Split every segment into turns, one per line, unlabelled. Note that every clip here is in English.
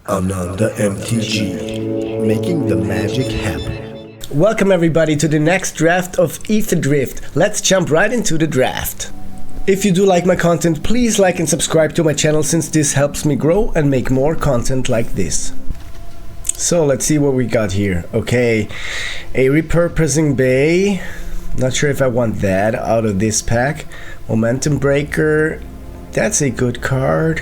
Another MTG, making the magic happen.
Welcome everybody to the next draft of Aetherdrift. Let's jump right into the draft. If you do like my content, please like and subscribe to my channel since this helps me grow and make more content like this. So let's see what we got here. Okay, a repurposing bay. Not sure if I want that out of this pack. Momentum breaker. That's a good card.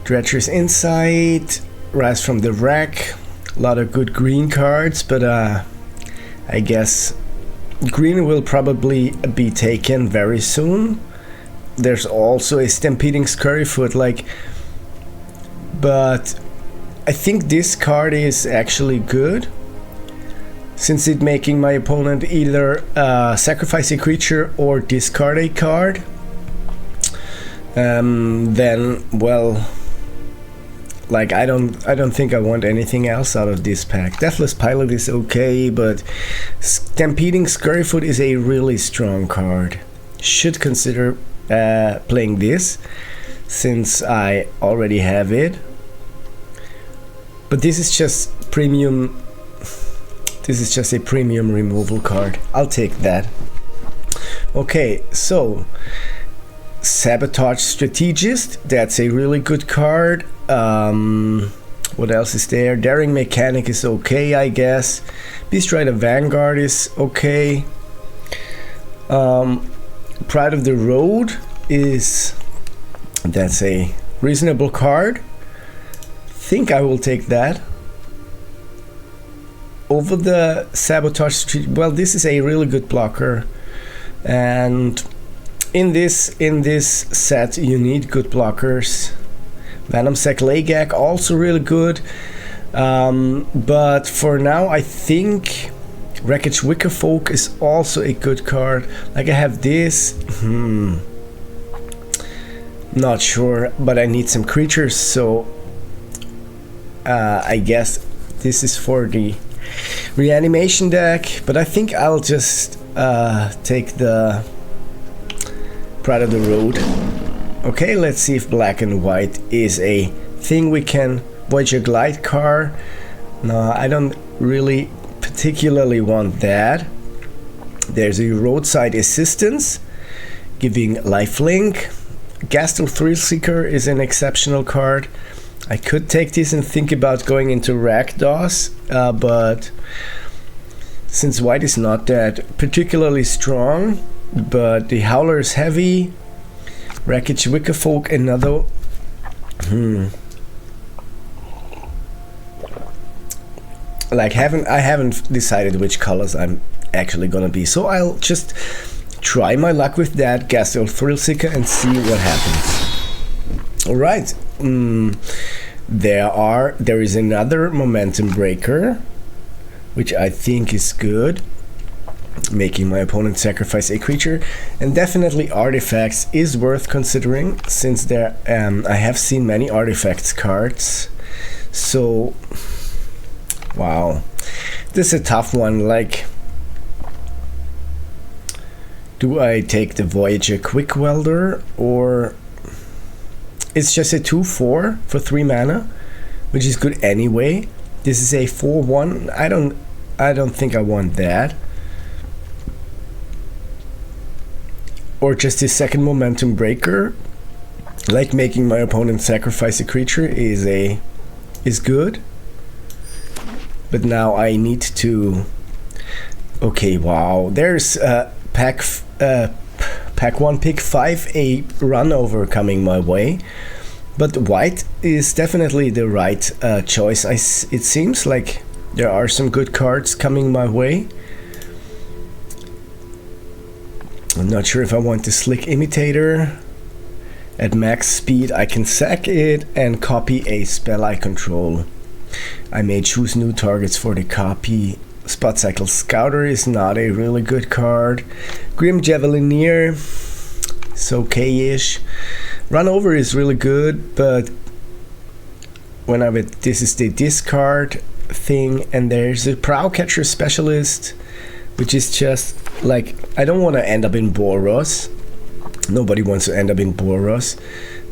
Dredger's Insight, Rise from the Wreck, a lot of good green cards, but I guess green will probably be taken very soon. There's also a Stampeding Scurryfoot, but I think this card is actually good, since it's making my opponent either sacrifice a creature or discard a card. Then, well, I don't think I want anything else out of this pack. Deathless Pilot is okay, but Stampeding Scurryfoot is a really strong card. Should consider playing this, since I already have it. But this is just premium. This is just a premium removal card. I'll take that. Okay, so Sabotage Strategist, that's a really good card. What else is there? Daring Mechanic is okay, I guess. Beast Rider Vanguard is okay. Pride of the Road that's a reasonable card. Think I will take that over the Sabotage Strategist. Well, this is a really good blocker, and in this set you need good blockers. Venomsac Lagak also really good, but for now I think Wreckage Wickerfolk is also a good card. I have this, not sure, but I need some creatures, so I guess this is for the reanimation deck, but I think I'll just take the Pride of the Road. Okay, let's see if black and white is a thing we can. Voyager Glide car. No, I don't really particularly want that. There's a Roadside Assistance, giving lifelink. Gastel Thrillseeker is an exceptional card. I could take this and think about going into Rakdos, but since white is not that particularly strong, but the Howler is heavy. Wreckage Wickerfolk, another. I haven't decided which colors I'm actually gonna be, so I'll just try my luck with that Gastel Thrillseeker and see what happens. All right. There is another Momentum Breaker, which I think is good, making my opponent sacrifice a creature, and definitely Artifacts is worth considering, since there I have seen many Artifacts cards. So wow, this is a tough one. Do I take the Voyager Quick Welder, or it's just a 2/4 for 3 mana, which is good anyway. This is a 4/1. I don't think I want that. Or just a second Momentum Breaker, making my opponent sacrifice a creature is good. But now I need to. Okay, wow. There's pack 1 pick 5 a runover coming my way, but white is definitely the right choice. It seems like there are some good cards coming my way. I'm not sure if I want the Slick Imitator. At max speed I can sack it and copy a spell I control. I may choose new targets for the copy. Spot Cycle Scouter is not a really good card. Grim Javelineer is okay-ish. Runover is really good, but this is the discard thing, and there's a Prowcatcher Specialist, which is just I don't want to end up in Boros. Nobody wants to end up in Boros.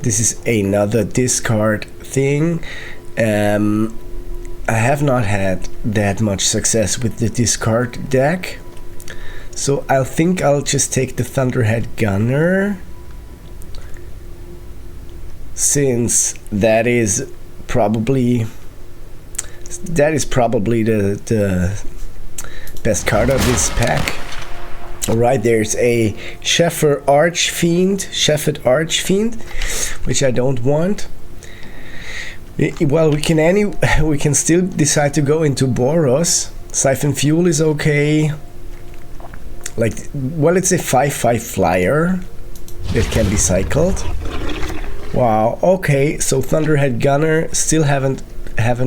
This is another discard thing. I have not had that much success with the discard deck, so I think I'll just take the Thunderhead Gunner, since that is probably the best card of this pack. Alright, there's a Shepherd Archfiend, which I don't want. Well, we can still decide to go into Boros. Siphon Fuel is okay. Like, well, it's a 5/5 flyer that can be cycled. Wow. Okay, so Thunderhead Gunner. Still haven't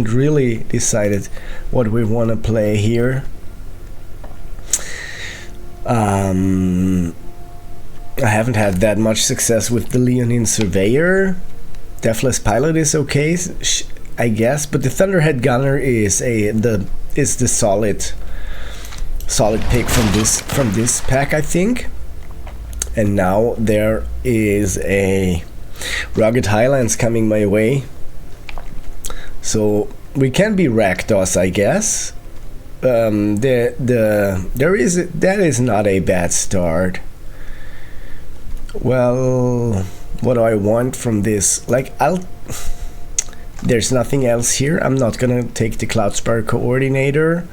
really decided what we want to play here. I haven't had that much success with the Leonine Surveyor. Deathless Pilot is okay, I guess, but the Thunderhead Gunner is the solid pick from this pack, I think. And now there is a Rugged Highlands coming my way, so we can be Rakdos, I guess. That is not a bad start. Well, what do I want from this? Like, there's nothing else here. I'm not gonna take the Cloudspire Coordinator.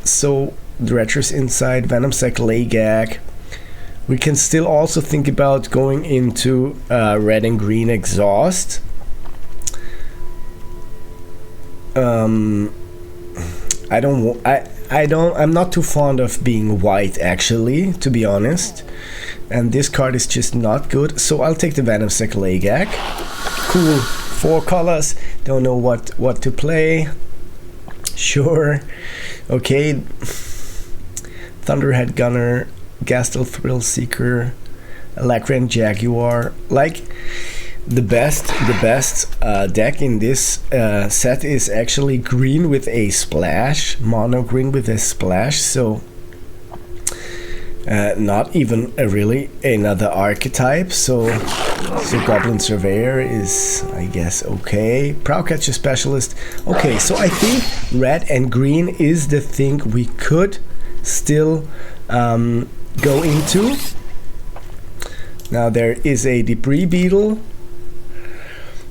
So the Retros Insight, Venomsac Lagak. We can still also think about going into red and green exhaust. I'm not too fond of being white, actually, to be honest. And this card is just not good, so I'll take the Venomsac Lagak. Cool, 4 colors. Don't know what to play. Sure. Okay. Thunderhead Gunner, Gastel Thrill Seeker, Alacrian Jaguar. Like, the best deck in this set is actually green with a splash, mono green with a splash. So not even really another archetype. So Goblin Surveyor is, I guess, okay. Prowcatcher Specialist. Okay, so I think red and green is the thing we could still go into. Now there is a Debris Beetle.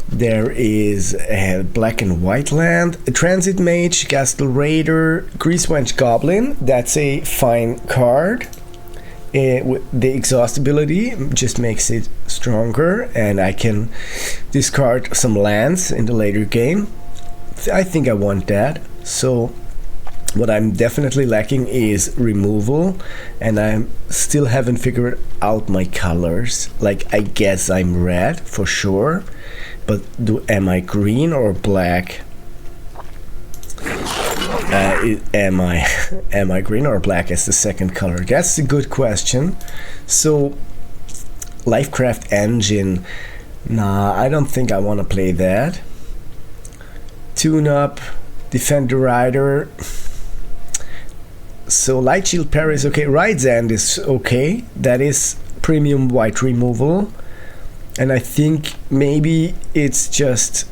There is a Black and White Land, a Transit Mage, Gastel Raider, Greasewench Goblin. That's a fine card. The exhaust ability just makes it stronger, and I can discard some lands in the later game. I think I want that. So what I'm definitely lacking is removal, and I still haven't figured out my colors. Like, I guess I'm red for sure, but am I green or black? Am I green or black as the second color? That's a good question. So Lifecraft Engine, nah, I don't think I want to play that. Tune Up, Defender Rider. So Light Shield Parry is okay. Ride's End is okay. That is premium white removal. And I think maybe it's just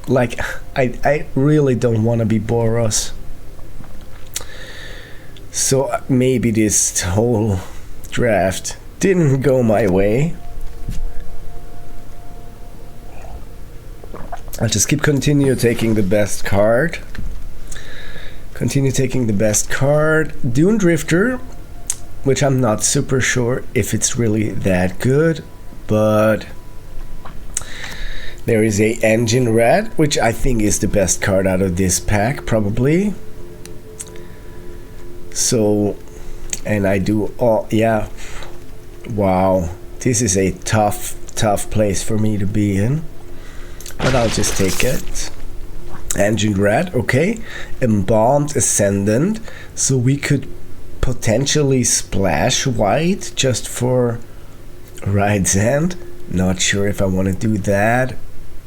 like I really don't want to be Boros. So maybe this whole draft didn't go my way. I'll just continue taking the best card. Continue taking the best card. Dune Drifter, which I'm not super sure if it's really that good, but there is a Engine Red, which I think is the best card out of this pack, probably. So, and I do all, yeah, wow, this is a tough place for me to be in, but I'll just take it. Engine Red, okay. Embalmed Ascendant, so we could potentially splash white just for Ride's End. Not sure if I want to do that,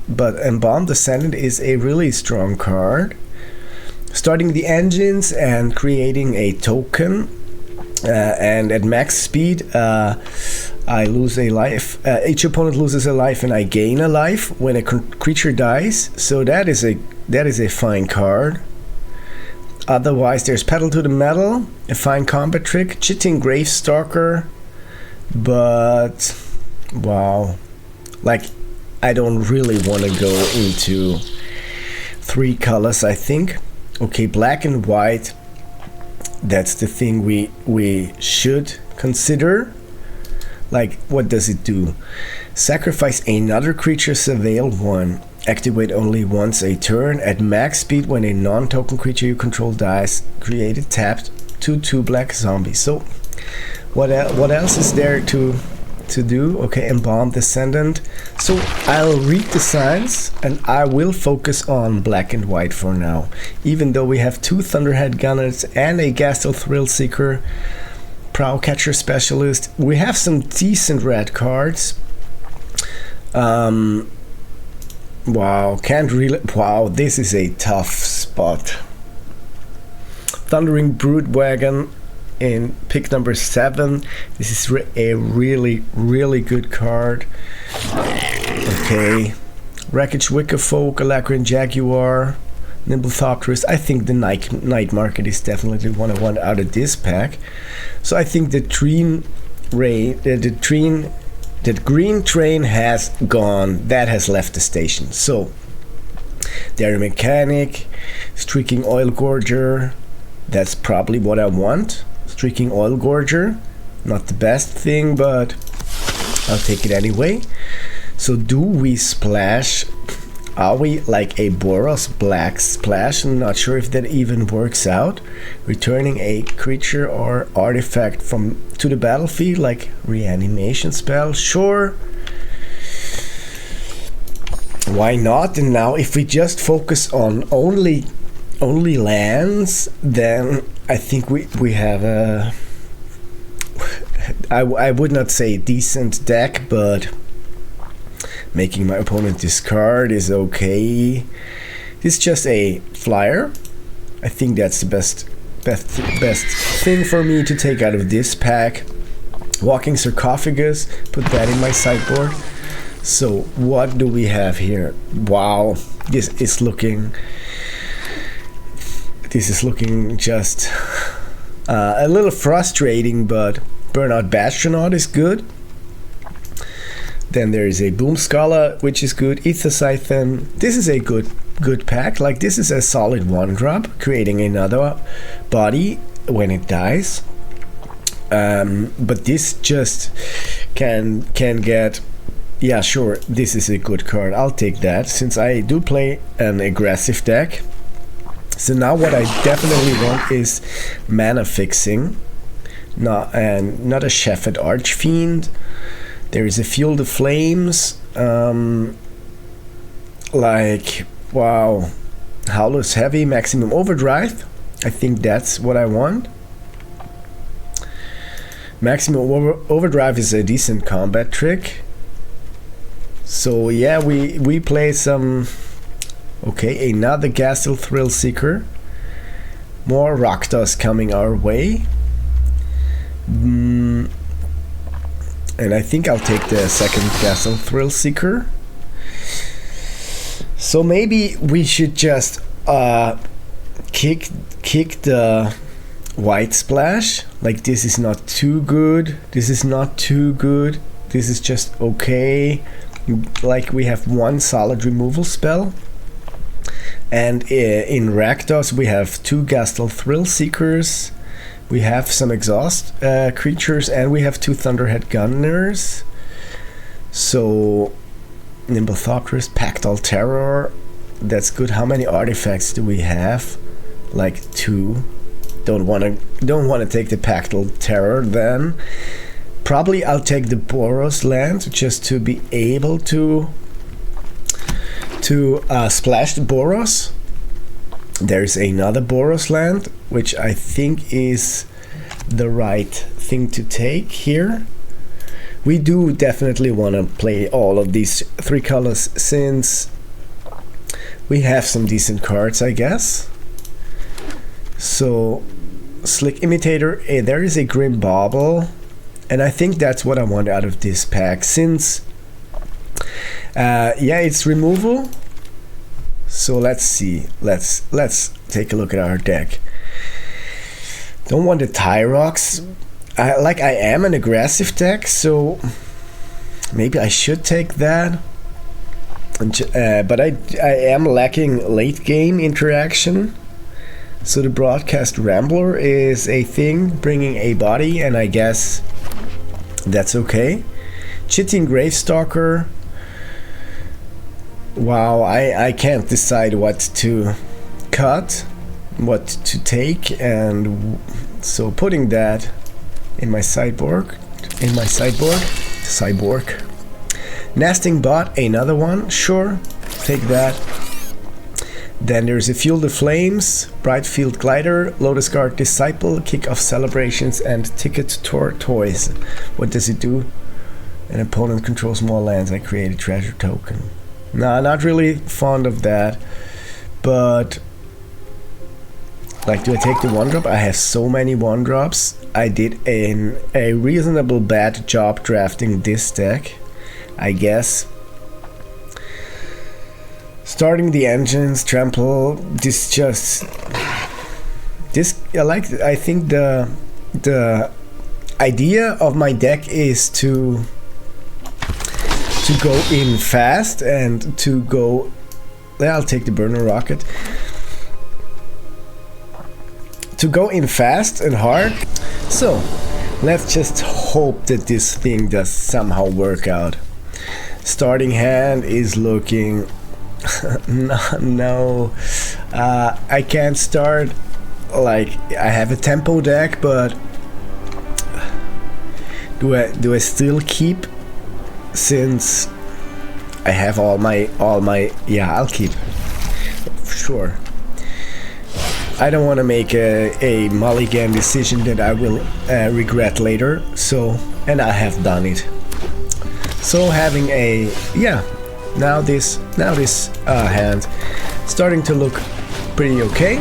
but Embalmed Ascendant is a really strong card. Starting the engines and creating a token and at max speed, I lose a life. Each opponent loses a life, and I gain a life when a creature dies. So that is a fine card. Otherwise, there's Pedal to the Metal, a fine combat trick, Chitting Gravestalker, but wow, like I don't really want to go into 3 colors, I think. Okay, black and white, that's the thing we should consider. Like, what does it do? Sacrifice another creature, surveil 1. Activate only once a turn. At max speed, when a non-token creature you control dies, create a tapped 2/2 black zombie. So, what else is there to do? Okay, Embalmed Descendant. So I'll read the signs, and I will focus on black and white for now. Even though we have 2 Thunderhead Gunners and a Gastel Thrillseeker, Prowcatcher Specialist, we have some decent red cards. Wow, can't really. Wow, this is a tough spot. Thundering Broodwagon in pick number 7. This is a really good card. Okay, Wreckage Wickerfolk, Alacrian Jaguar, Nimblethopterist. I think the Night Market is definitely one I want out of this pack. So I think the green train has gone. That has left the station. So Dairy Mechanic, Streaking Oil Gorger. That's probably what I want. Streaking Oil Gorger. Not the best thing, but I'll take it anyway. So do we splash? Are we like a Boros black splash? I'm not sure if that even works out. Returning a creature or artifact to the battlefield, like reanimation spell. Sure. Why not? And now if we just focus on only lands, then I think we have a, I would not say decent deck, but making my opponent discard is okay. It's just a flyer. I think that's the best thing for me to take out of this pack. Walking Sarcophagus, put that in my sideboard. So what do we have here? Wow, this is looking just a little frustrating, but Burnout Bastronaut is good. Then there is a Boom Scholar, which is good. Ether Siphon. This is a good pack. Like, this is a solid 1-drop, creating another body when it dies. But this just can get. Yeah, sure. This is a good card. I'll take that since I do play an aggressive deck. So now what I definitely want is mana fixing, not a Shepherd Archfiend. There is a Fuel the Flames, like, wow, Howler's Heavy, Maximum Overdrive. I think that's what I want. Maximum Overdrive is a decent combat trick. So yeah, we play some. Okay, another Gastel Thrillseeker. More Rakdos coming our way. And I think I'll take the second Gastel Thrillseeker. So maybe we should just kick the white splash. Like, this is not too good. This is not too good. This is just okay. Like, we have one solid removal spell. And in Rakdos we have 2 Gastel Thrillseekers. We have some exhaust creatures, and we have 2 Thunderhead Gunners. So Nimblethopterist, Pactal Terror. That's good. How many artifacts do we have? Like 2. Don't want to take the Pactal Terror then. Probably I'll take the Boros land just to be able to splash the Boros. There's another Boros land, which I think is the right thing to take here. We do definitely want to play all of these 3 colors since we have some decent cards, I guess. So Slick Imitator. There is a Grim Bauble, and I think that's what I want out of this pack, since yeah, it's removal. So let's see. Let's take a look at our deck. Don't want the Tyrox. I am an aggressive deck, so maybe I should take that. But I am lacking late game interaction. So the Broadcast Rambler is a thing, bringing a body, and I guess that's okay. Chitting Gravestalker. Wow, I can't decide what to cut, what to take, and so putting that in my sideboard. Nesting Bot, another one, sure, take that. Then there's a Fuel the Flames, Brightfield Glider, Lotus Guard Disciple, Kick Off Celebrations, and Ticket Tortoise. What does it do? An opponent controls more lands. I create a treasure token. Nah, not really fond of that. But like, do I take the 1-drop? I have so many 1-drops. I did a reasonable bad job drafting this deck, I guess. Starting the engines, trample. I think the idea of my deck is to go in fast and to go. I'll take the Burner Rocket. To go in fast and hard. So let's just hope that this thing does somehow work out. Starting hand is looking. No, I can't start. Like, I have a tempo deck, but do I still keep, since I have all my yeah, I'll keep, sure. I don't want to make a mulligan decision that I will regret later, so, and I have done it. So having a, yeah, now this hand starting to look pretty okay.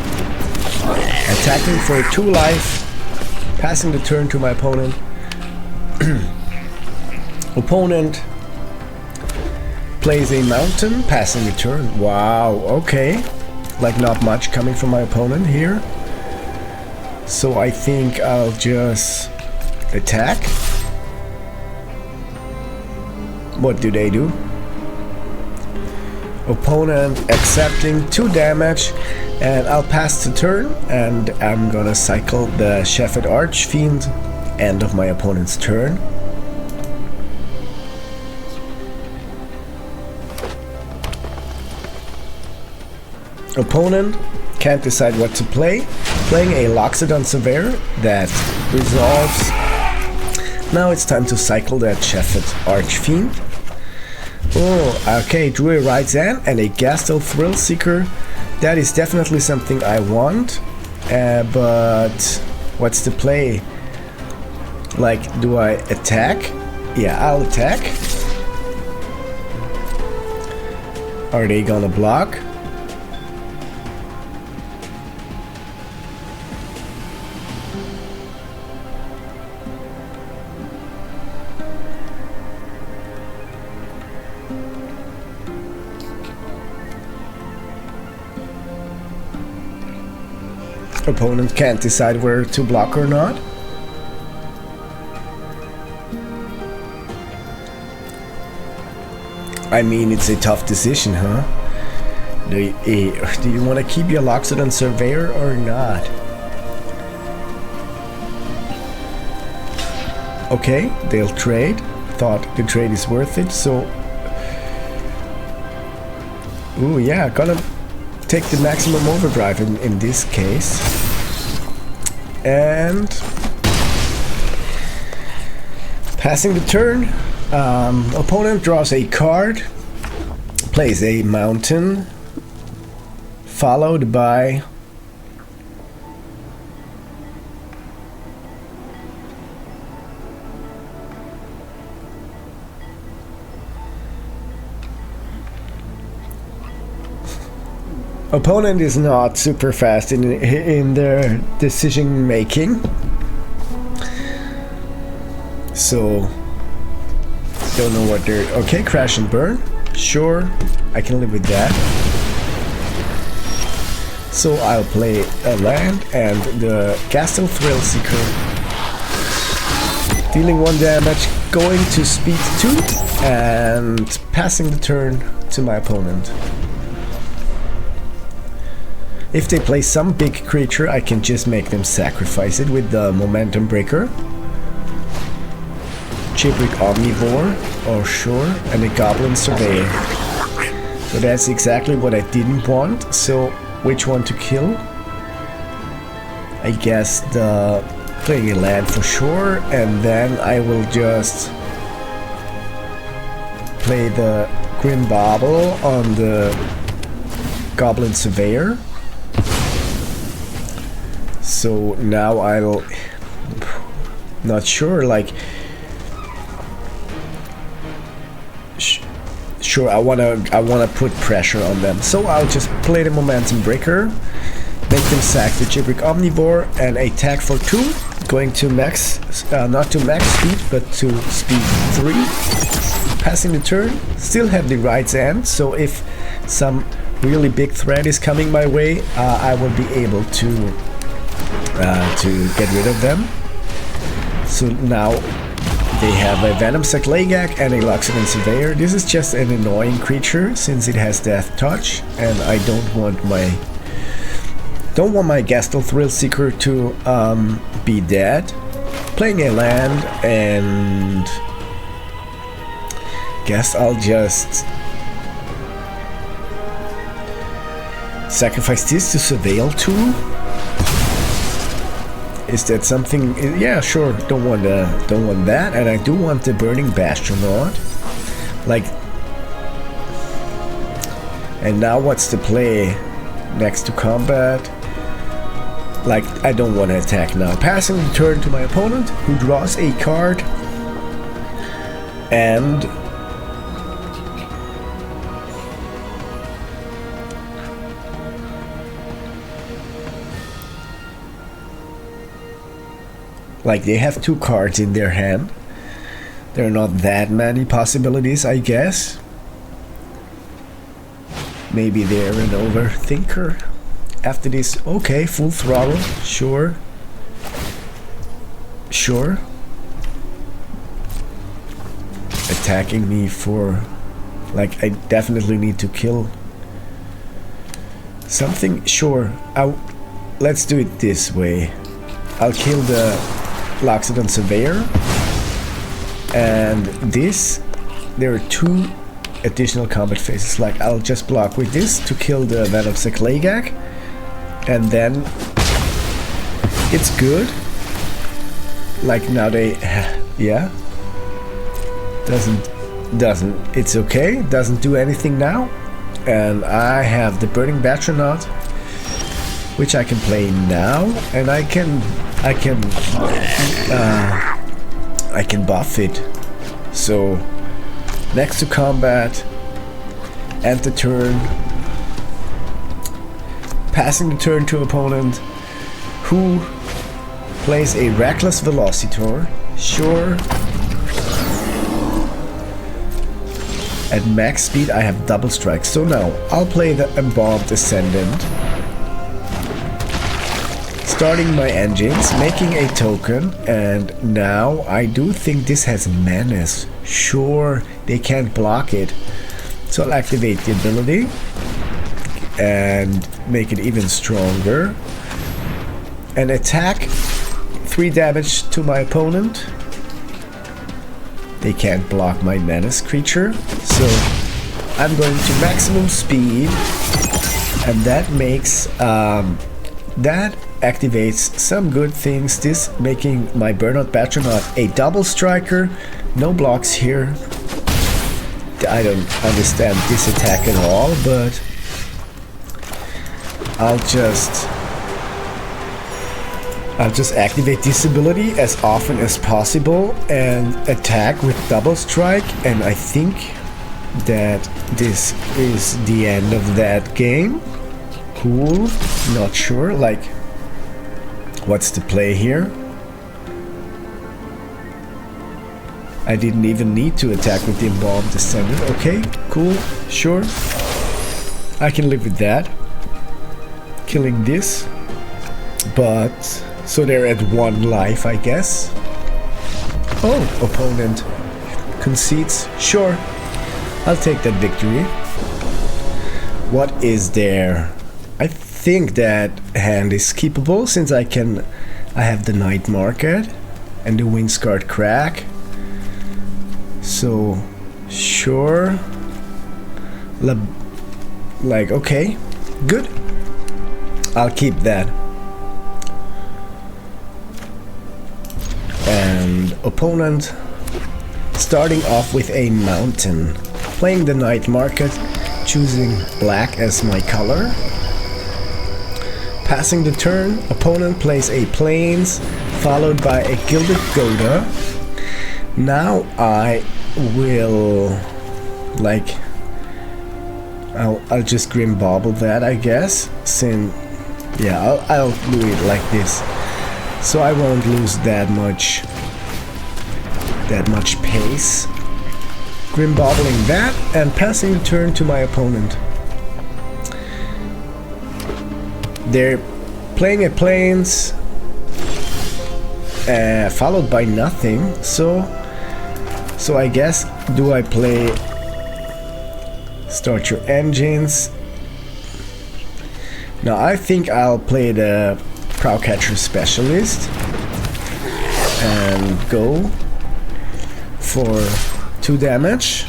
Attacking for 2 life, passing the turn to my opponent. Opponent plays a mountain, passing the turn. Wow, okay. Like, not much coming from my opponent here. So I think I'll just attack. What do they do? Opponent accepting 2 damage, and I'll pass the turn, and I'm gonna cycle the Shepherd Archfiend. End of my opponent's turn. Opponent can't decide what to play. Playing a Loxodon Surveyor that resolves. Now it's time to cycle that Shepherd Archfiend. Oh, okay, drew a Ride's End and a Gastel Thrillseeker. That is definitely something I want, but what's the play? Like, do I attack? Yeah, I'll attack. Are they gonna block? Opponent can't decide where to block or not. I mean, it's a tough decision, huh? Do you want to keep your Loxodon Surveyor or not? Okay, they'll trade. Thought the trade is worth it, so... Ooh, yeah, gonna take the maximum overdrive in this case. And passing the turn, opponent draws a card, plays a mountain, followed by Opponent is not super fast in their decision making, so don't know what they're... Okay, crash and burn. Sure, I can live with that. So I'll play a land and the Gastel Thrill Seeker, dealing 1 damage, going to speed 2 and passing the turn to my opponent. If they play some big creature, I can just make them sacrifice it with the Momentum Breaker. Chipwick Omnivore, or sure, and a Goblin Surveyor. So that's exactly what I didn't want. So which one to kill? I guess the playing a land for sure, and then I will just play the Grim Bauble on the Goblin Surveyor. So now I'll... not sure, like... Sure, I wanna put pressure on them. So I'll just play the Momentum Breaker, make them sack the Chipwick Omnivore, and attack for 2, going to max, not to max speed, but to speed 3. Passing the turn, still have the Right's End, so if some really big threat is coming my way, I will be able to get rid of them. So now they have a Venomsac Lagak and a Loxodon Surveyor. This is just an annoying creature since it has Death Touch, and I don't want my Gastel Thrill Seeker to be dead. Playing a land, and guess I'll just sacrifice this to Surveil 2. Is that something? Yeah, sure. Don't want that, and I do want the Burning Bastronaut. Like, and now what's the play next to combat? Like, I don't want to attack now. Passing the turn to my opponent, who draws a card, and like, they have 2 cards in their hand. There are not that many possibilities, I guess. Maybe they're an overthinker. After this, okay, full throttle, sure. Sure. Attacking me for... like, I definitely need to kill something. Sure, let's do it this way. I'll kill the Loxodon Surveyor, and this, there are 2 additional combat phases. Like, I'll just block with this to kill the Venomsac Lagak, and then it's good. Like, now they, yeah, doesn't, it's okay, doesn't do anything now, and I have the Burning Bastronaut, which I can play now, and I can buff it. So next to combat, end the turn, passing the turn to opponent, who plays a Reckless Velocitor. Sure. At max speed I have double strike, so now I'll play the Embalmed Ascendant, starting my engines, making a token, and now I do think this has Menace. Sure, they can't block it, so I'll activate the ability and make it even stronger, and attack 3 damage to my opponent. They can't block my Menace creature, so I'm going to maximum speed, and that makes that activates some good things. This making my Burnout Bastronaut a double striker. No blocks here. I don't understand this attack at all, but I'll just activate this ability as often as possible and attack with double strike, and I think that this is the end of that game. Cool. Not sure, like, what's the play here? I didn't even need to attack with the Embalmed Descendant. Okay, cool, sure. I can live with that. Killing this. But, so they're at 1 life, I guess. Oh, opponent concedes. Sure, I'll take that victory. What is there? I think that hand is keepable since I have the Night Market and the Wingscard Crack. So, sure. Like, okay, good. I'll keep that. And opponent starting off with a mountain. Playing the Night Market, choosing black as my color. Passing the turn, opponent plays a Plains, followed by a Gilded Goda. Now I will, like, I'll just Grim Bobble that, I guess. Since, yeah, I'll do it like this, so I won't lose that much pace. Grim Bobbling that and passing the turn to my opponent. They're playing a Plains, followed by nothing. So I guess, do I play Start Your Engines? No, I think I'll play the Prowcatcher Specialist and go for 2 damage.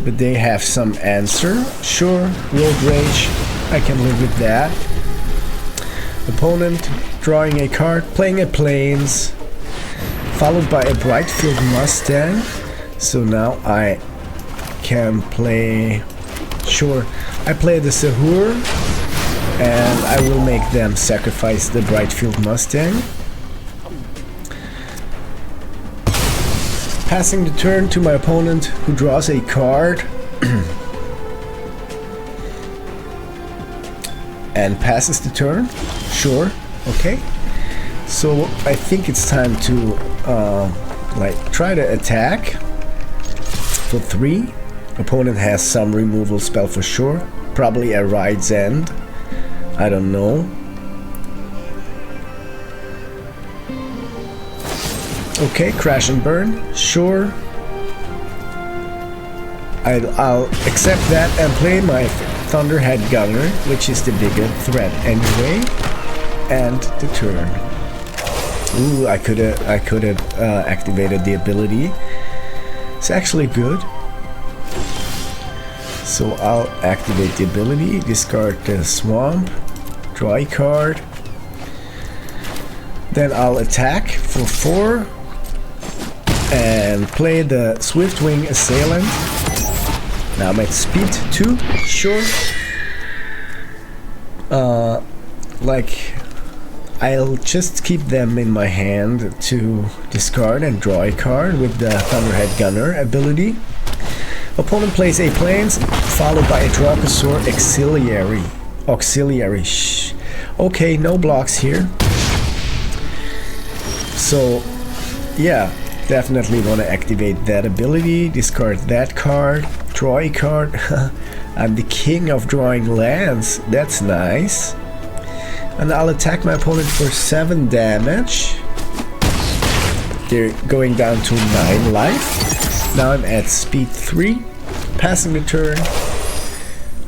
But they have some answer. Sure, Road Rage, I can live with that. Opponent drawing a card, playing a Plains, followed by a Brightfield Mustang. So now I can play, sure, I play the Sahur, and I will make them sacrifice the Brightfield Mustang. Passing the turn to my opponent, who draws a card and passes the turn. Sure, okay. So I think it's time to like try to attack for 3. Opponent has some removal spell for sure. Probably a Ride's End. I don't know. Okay, Crash and Burn. Sure. I'll accept that and play my Thunderhead Gunner, which is the bigger threat anyway. And the turn. Ooh, I could have activated the ability. It's actually good. So I'll activate the ability, discard the Swamp, draw a card. Then I'll attack for 4 and play the Swiftwing Assailant. Now I'm at speed 2, sure. Like, I'll just keep them in my hand to discard and draw a card with the Thunderhead Gunner ability. Opponent plays a Plains, followed by a Dracosaur Auxiliary. Okay, no blocks here. So, yeah, definitely want to activate that ability, discard that card, draw a card. I'm the king of drawing lands, that's nice. And I'll attack my opponent for 7 damage. They're going down to 9 life. Now I'm at speed 3, passing the turn.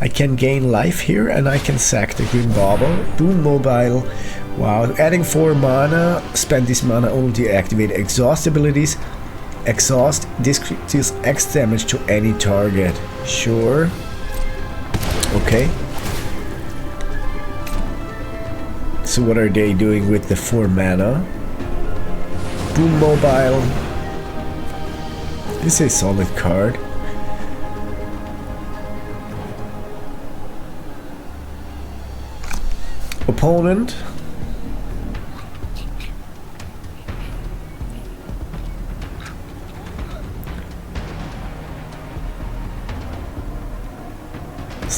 I can gain life here and I can sack the Green Bauble. Boom Mobile. Wow, adding 4 mana. Spend this mana only to activate exhaust abilities. Exhaust, this deals X damage to any target. Sure. Okay. So what are they doing with the 4 mana? Boom Mobile. This is a solid card. Opponent.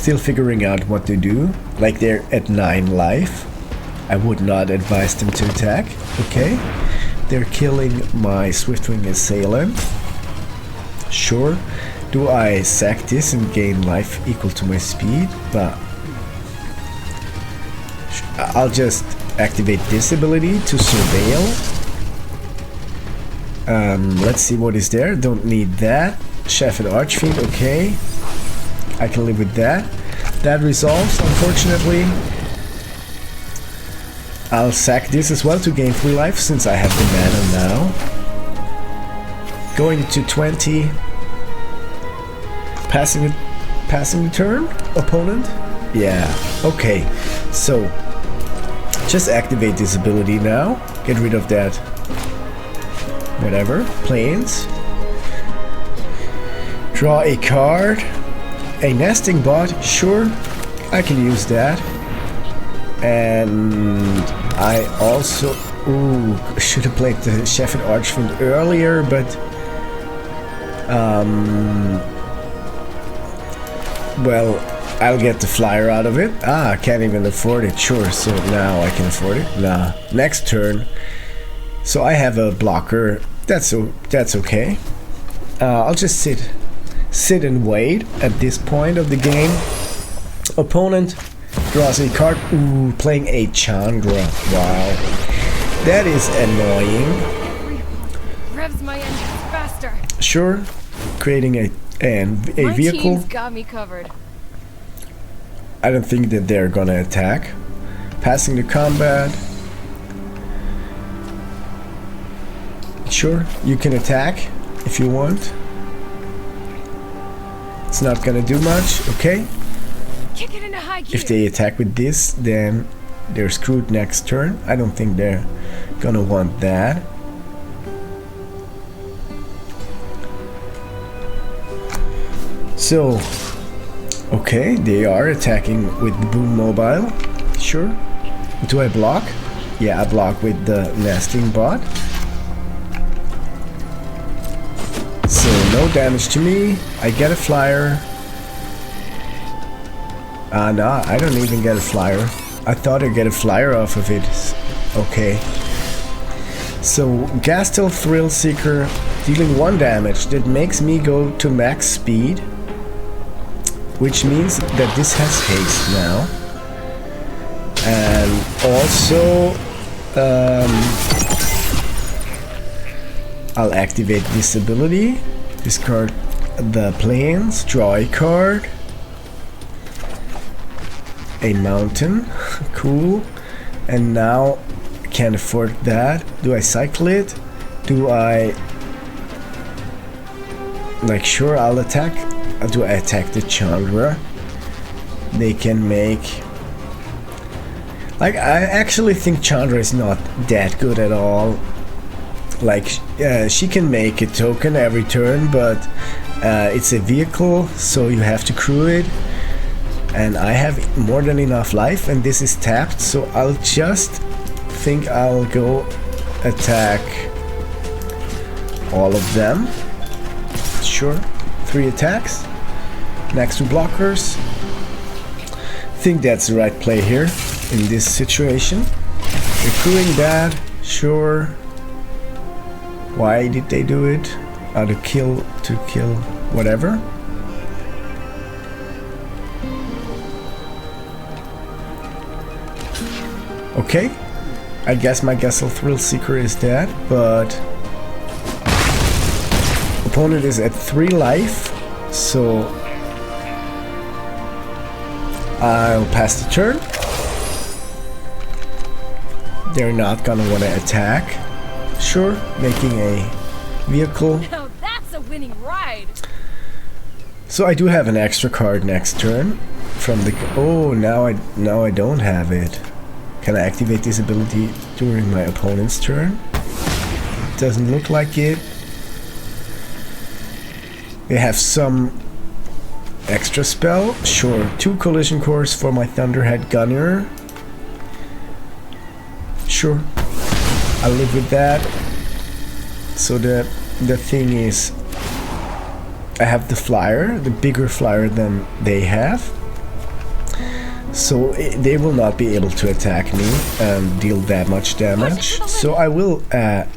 Still figuring out what to do. Like they're at 9 life. I would not advise them to attack. Okay. They're killing my Swiftwing Assailant. Sure. Do I sack this and gain life equal to my speed? But I'll just activate this ability to surveil. Let's see what is there. Don't need that. Chef and Archfiend, okay. I can live with that. That resolves, unfortunately. I'll sack this as well to gain 3 life since I have the mana now. Going to 20. Passing the turn, opponent? Yeah, okay. So, just activate this ability now. Get rid of that. Whatever. Plains. Draw a card. A nesting bot, sure. I can use that. And I also... Ooh, should have played the Chef and Archfiend earlier, but... well, I'll get the flyer out of it. Ah, I can't even afford it. Sure, so now I can afford it. Nah, next turn. So I have a blocker. That's okay. I'll just sit and wait at this point of the game. Opponent draws a card. Ooh, playing a Chandra. Wow, that is annoying.
Revs my engines faster.
Sure, creating a
My
vehicle.
team's got me covered.
I don't think that they're gonna attack. Passing the combat. Sure, you can attack if you want. It's not gonna do much, okay?
Kick it into high gear.
If they attack with this, then they're screwed next turn. I don't think they're gonna want that. So, okay, they are attacking with Boom Mobile. Sure. Do I block? Yeah, I block with the nesting bot. So no damage to me. I get a flyer. No, I don't even get a flyer. I thought I'd get a flyer off of it. Okay. So Gastel Thrill Seeker dealing 1 damage. That makes me go to max speed, which means that this has haste now. And also I'll activate this ability, discard the plains, draw a card, a mountain, cool, and now I can't afford that. Do I cycle it? Do I, like, sure, I'll attack. Do I attack the Chandra? They can make, like, I actually think Chandra is not that good at all. Like, she can make a token every turn, but it's a vehicle, so you have to crew it. And I have more than enough life, and this is tapped, so I'll just think I'll go attack all of them. Sure, 3 attacks next to blockers. Think that's the right play here in this situation. Recruiting that, sure. Why did they do it? To kill, whatever. Okay, I guess my Gastel Thrill Seeker is dead, but opponent is at 3 life, so I'll pass the turn. They're not gonna want to attack. Sure, making a vehicle.
Now that's a winning ride.
So I do have an extra card next turn from the. Oh, now I don't have it. Can I activate this ability during my opponent's turn? Doesn't look like it. They have some extra spell. Sure, 2 collision cores for my Thunderhead Gunner. Sure, I'll live with that. So the thing is, I have the flyer, the bigger flyer than they have. So they will not be able to attack me and deal that much damage. So I will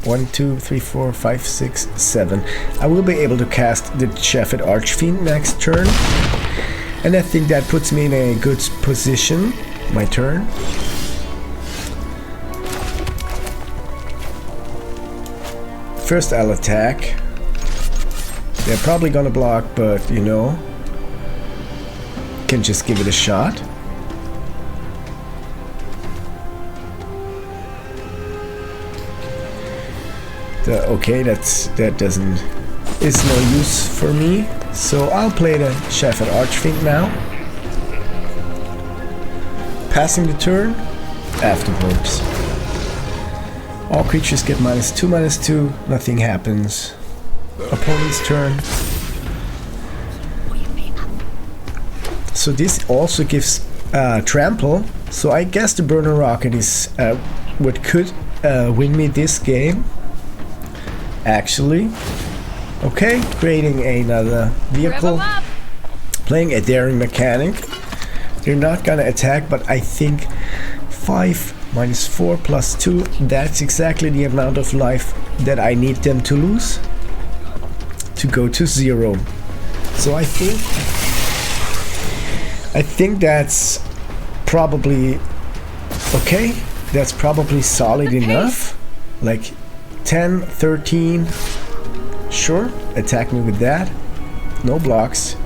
1, 2, 3, 4, 5, 6, 7. I will be able to cast the Shepherd Archfiend next turn. And I think that puts me in a good position. My turn. First I'll attack. They're probably gonna block, but you know, can just give it a shot. Okay, that is no use for me. So I'll play the Shepherd Archfiend now. Passing the turn. Afterwards. All creatures get -2/-2. Nothing happens. Opponent's turn. So this also gives trample. So I guess the Burner Rocket is what could win me this game. Actually. Okay, creating another vehicle. Playing a Daring Mechanic. They're not gonna attack, but I think 5 -4 +2, that's exactly the amount of life that I need them to lose to go to 0. So I think that's probably okay. That's probably solid enough. Like 10, 13. Sure, attack me with that. No blocks.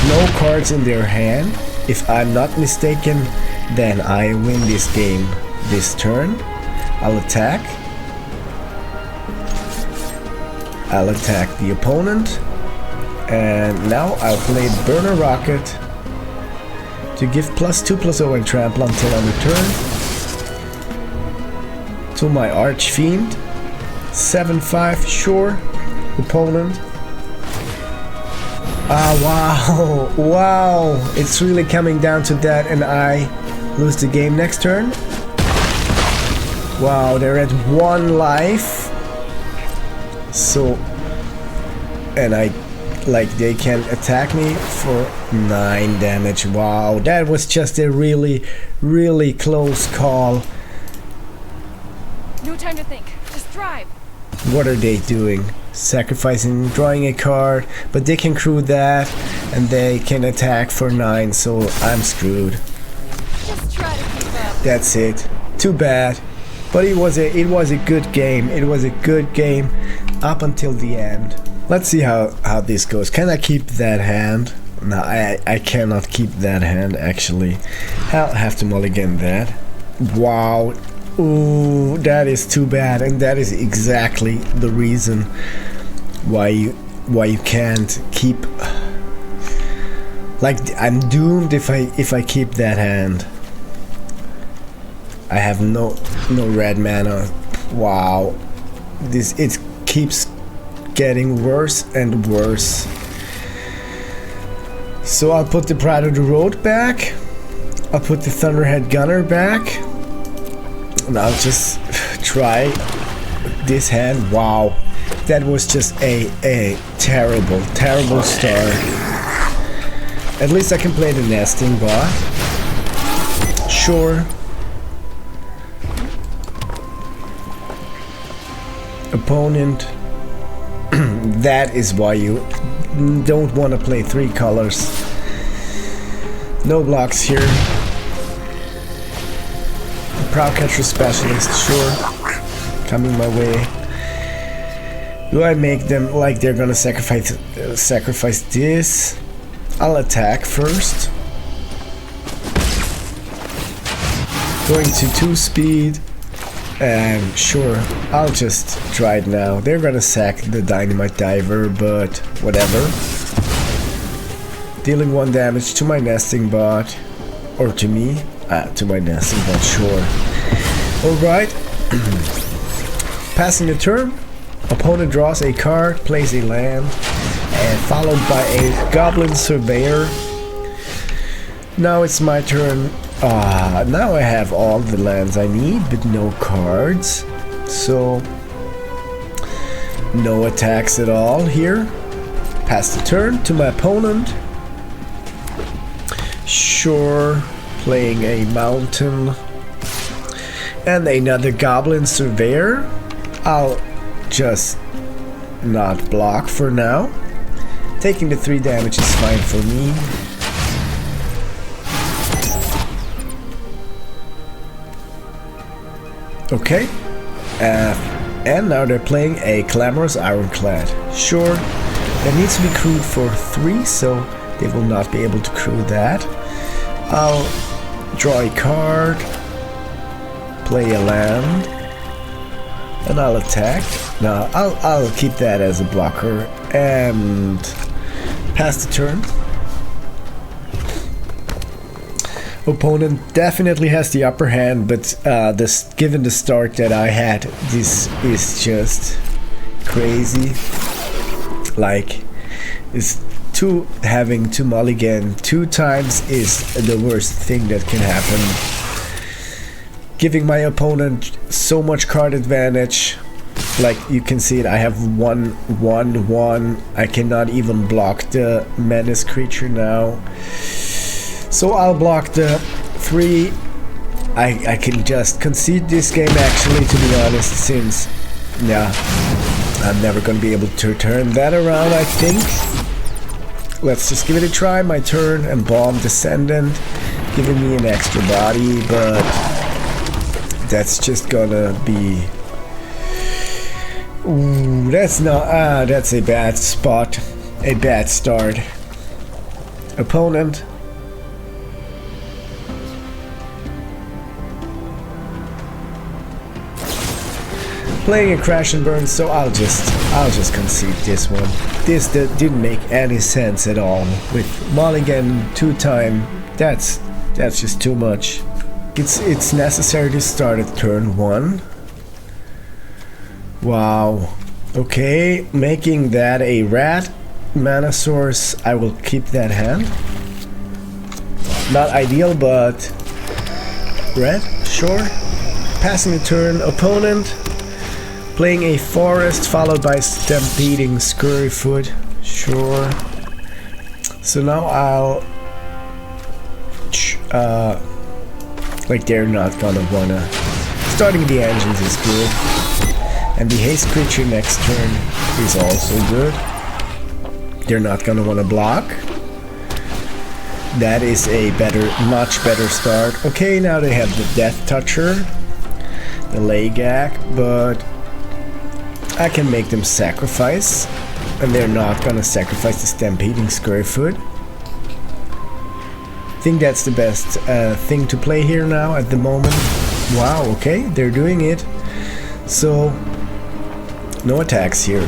No cards in their hand. If I'm not mistaken, then I win this game this turn. I'll attack. I'll attack the opponent. And now I'll play Burner Rocket to give +2/+0 and trample until end of turn. To my Archfiend. 7/5, sure. Opponent. Ah, wow. Wow. It's really coming down to that, and I lose the game next turn. Wow, they're at 1 life. So, and they can attack me for 9 damage. Wow, that was just a really, really close call.
No time to think. Just drive.
What are they doing? Sacrificing, drawing a card, but they can crew that, and they can attack for 9, so I'm screwed.
Just try to keep up.
That's it. Too bad. But it was a good game. It was a good game up until the end. Let's see how this goes. Can I keep that hand? No, I cannot keep that hand actually. I'll have to mulligan that. Wow. Ooh, that is too bad, and that is exactly the reason why you can't keep. Like, I'm doomed if I keep that hand. I have no red mana. Wow, it keeps getting worse and worse. So I'll put the Pride of the Road back. I'll put the Thunderhead Gunner back. And I'll just try this hand. Wow, that was just a terrible start. At least I can play the Nesting Bot. Sure. Opponent. That is why you don't want to play 3 colors. No blocks here. Crowdcatcher Specialist, sure. Coming my way. Do I make them like they're gonna sacrifice this? I'll attack first. Going to 2 speed. And sure, I'll just try it now. They're gonna sack the Dynamite Diver, but whatever. Dealing 1 damage to my Nesting Bot. Or to me. To my Nesting Bot, sure. Alright. Passing the turn. Opponent draws a card, plays a land, and followed by a Goblin Surveyor. Now it's my turn. Now I have all the lands I need, but no cards. So, no attacks at all here. Pass the turn to my opponent. Sure. Playing a mountain. And another goblin surveyor. I'll just not block for now. Taking the 3 damage is fine for me. Okay. And now they're playing a Clamorous Ironclad. Sure. That needs to be crewed for 3, so they will not be able to crew that. I'll draw a card. Play a land. And I'll attack. No, I'll keep that as a blocker and pass the turn. Opponent definitely has the upper hand, but given the start that I had, this is just crazy. Like, having to mulligan 2 times is the worst thing that can happen. Giving my opponent so much card advantage. Like you can see it, I have 1/1/1. I cannot even block the menace creature now. So I'll block the 3. I can just concede this game actually, to be honest, since yeah, I'm never gonna be able to turn that around, I think. Let's just give it a try. My turn, Embalmed Descendant, giving me an extra body, but that's just gonna be... Ooh, that's not... that's a bad spot. A bad start. Opponent. Playing a Crash and Burn, so I'll just concede this one. This didn't make any sense at all. With mulligan 2 times, that's just too much. It's necessary to start at turn 1. Wow. Okay, making that a rat mana source. I will keep that hand. Not ideal, but red, sure. Passing the turn, opponent. Playing a forest followed by stampeding Scurryfoot, sure. So now I'll like they're not gonna wanna. Starting the engines is good. And the haste creature next turn is also good. They're not gonna wanna block. That is a much better start. Okay, now they have the Death Toucher, the Lagak, but I can make them sacrifice. And they're not gonna sacrifice the Stampeding Scurryfoot. I think that's the best thing to play here now at the moment. Wow, okay, they're doing it. So, no attacks here.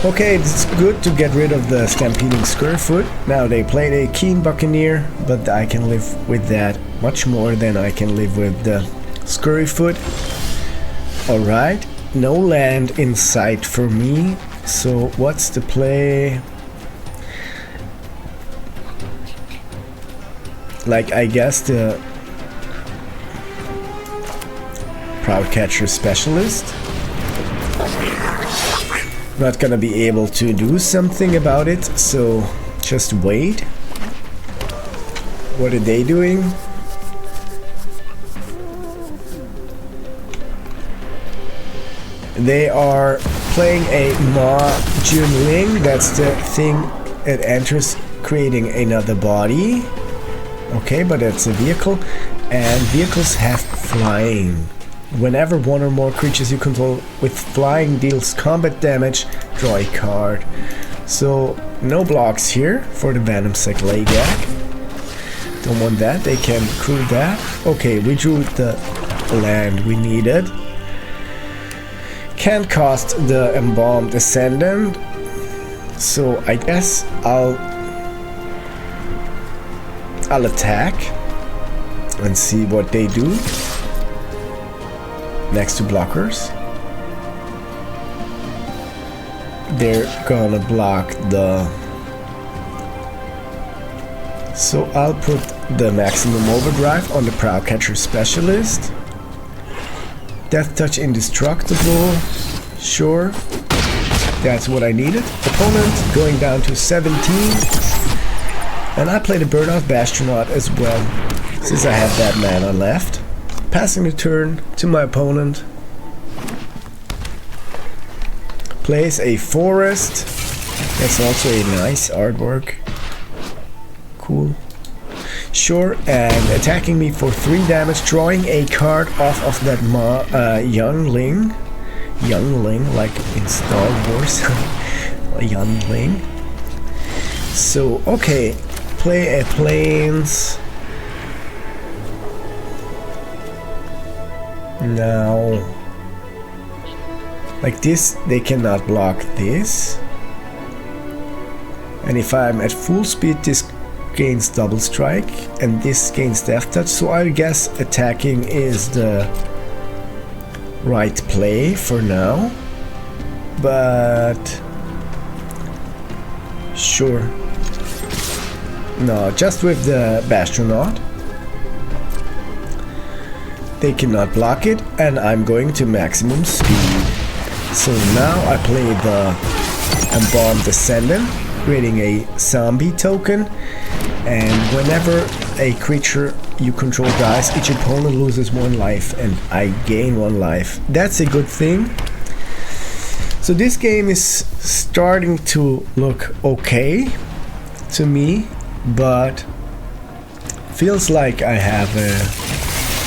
Okay, it's good to get rid of the Stampeding Scurryfoot. Now they played a Keen Buccaneer, but I can live with that much more than I can live with the Scurryfoot. Alright, no land in sight for me. So what's the play? Like, I guess the Proudcatcher Specialist. Not gonna be able to do something about it, so just wait. What are they doing? They are playing a Ma Junling. That's the thing it enters, creating another body. Okay, but it's a vehicle, and vehicles have flying. Whenever 1 or more creatures you control with flying deals combat damage, draw a card. So, no blocks here for the Venomsec Lagak. Don't want that, they can crew that. Okay, we drew the land we needed. Can't cost the Embalmed Ascendant, so I guess I'll attack and see what they do. Next to blockers, they're gonna block the... So I'll put the Maximum Overdrive on the Proudcatcher Specialist. Death Touch Indestructible, sure. That's what I needed. Opponent going down to 17. And I played a Burnout Bastronaut as well, since I had that mana left. Passing the turn to my opponent. Plays a Forest. That's also a nice artwork. Cool. Sure, and attacking me for 3 damage, drawing a card off of that Youngling. Youngling, like in Star Wars. A Youngling. So, okay. Play a Plains. Now, like this, they cannot block this. And if I'm at full speed, this gains double strike, and this gains death touch. So I guess attacking is the right play for now. But sure. No, just with the Bastronaut. They cannot block it, and I'm going to maximum speed. So now I play the Embalmed Descendant, creating a zombie token, and whenever a creature you control dies, each opponent loses 1 life, and I gain 1 life. That's a good thing. So this game is starting to look okay to me, but feels like I have a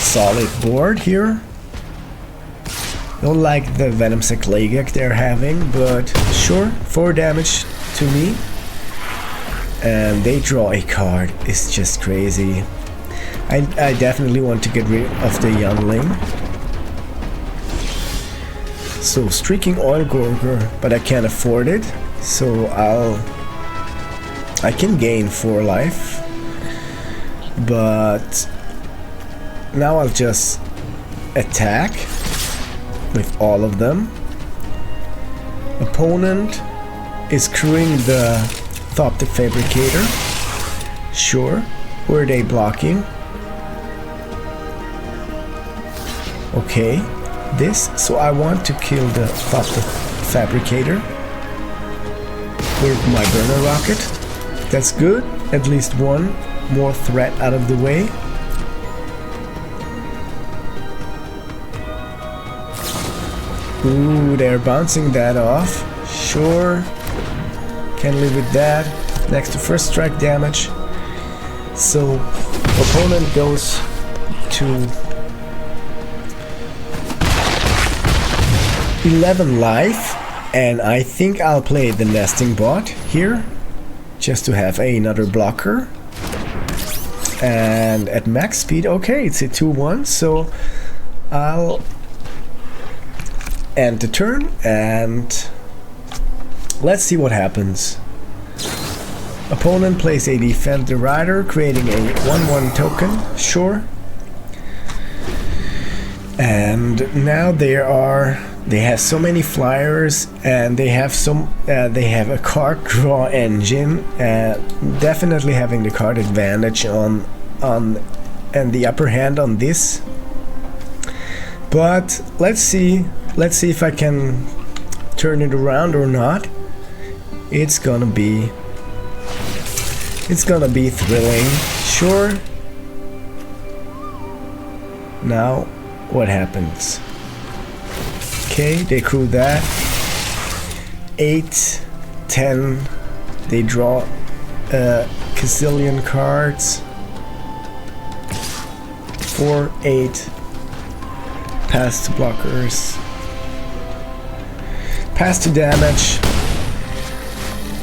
solid board here. Don't like the Venom Cyclagak they're having, but sure, 4 damage to me. And they draw a card. It's just crazy. I definitely want to get rid of the Youngling. So Streaking Oil Gorger, but I can't afford it. So I can gain 4 life. But now I'll just attack with all of them. Opponent is crewing the Thought the Fabricator. Sure. Who are they blocking? Okay. This. So I want to kill the Thought the Fabricator with my Burner Rocket. That's good. At least 1 more threat out of the way. Ooh, they're bouncing that off. Sure. Can live with that. Next to first strike damage. So, opponent goes to 11 life. And I think I'll play the Nesting Bot here. Just to have another blocker. And at max speed, okay, it's a 2-1. So, I'll end the turn and let's see what happens. Opponent plays a Defend the Rider, creating a 1/1 token. Sure. And now they have so many flyers, and they have a card draw engine, definitely having the card advantage on and the upper hand on this. But let's see if I can turn it around or not. It's gonna be thrilling. Sure. Now what happens? Okay, they crew that. 8, 10. They draw a gazillion cards. 4, 8. Pass to blockers. Pass to damage.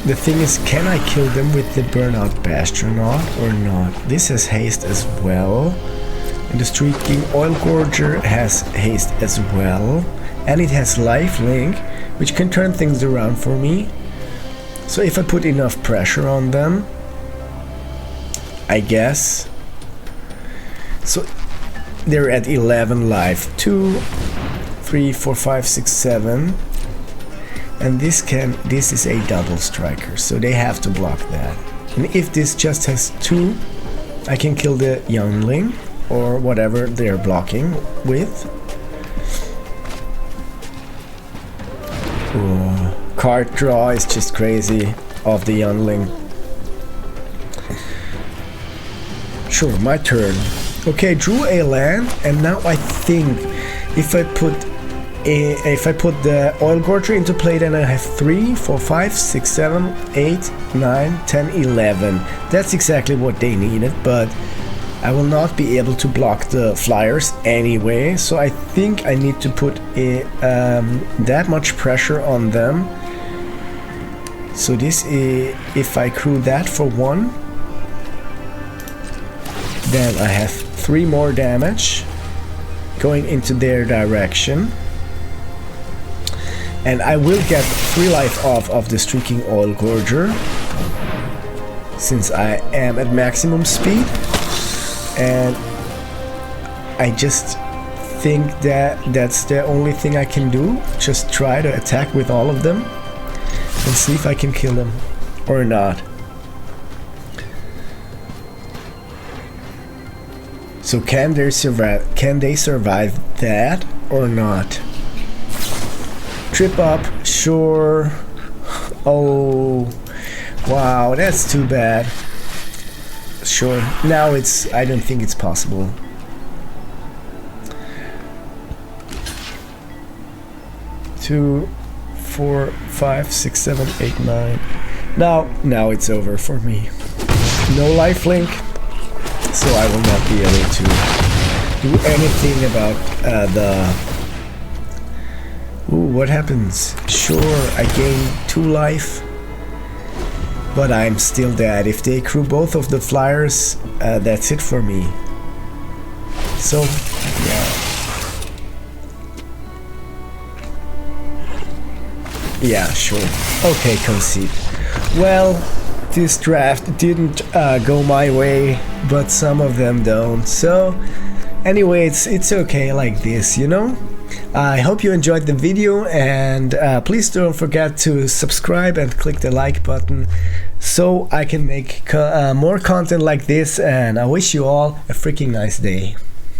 The thing is, can I kill them with the Burnout Bastronaut or not? This has haste as well. And the Streaking Oil Gorger has haste as well. And it has lifelink, which can turn things around for me. So if I put enough pressure on them, I guess. So they're at 11 life. 2, 3, 4, 5, 6, 7. And this is a double striker, so they have to block that. And if this just has 2, I can kill the Youngling or whatever they're blocking with. card draw is just crazy of the youngling. Sure, my turn. Okay, drew a land, and now I think if I put the oil gorger into play, then I have 3, 4, 5, 6, 7, 8, 9, 10, 11. That's exactly what they needed, but I will not be able to block the flyers anyway, so I think I need to put that much pressure on them. So this is, if I crew that for 1, then I have 3 more damage going into their direction. And I will get 3 life off of the Streaking Oil Gorger, since I am at maximum speed. And I just think that that's the only thing I can do. Just try to attack with all of them and see if I can kill them or not. So can they survive that or not? Trip up, sure. Oh, wow, that's too bad. Sure, now I don't think it's possible. Two, 4, 5, 6, 7, 8, 9. Now it's over for me. No lifelink, so I will not be able to do anything about the... Ooh, what happens? Sure, I gain 2 life, but I'm still dead. If they crew both of the flyers, that's it for me. So, yeah. Yeah, sure. Okay, concede. Well, this draft didn't go my way, but some of them don't. So, anyway, it's okay like this, you know? I hope you enjoyed the video, and please don't forget to subscribe and click the like button so I can make more content like this, and I wish you all a freaking nice day.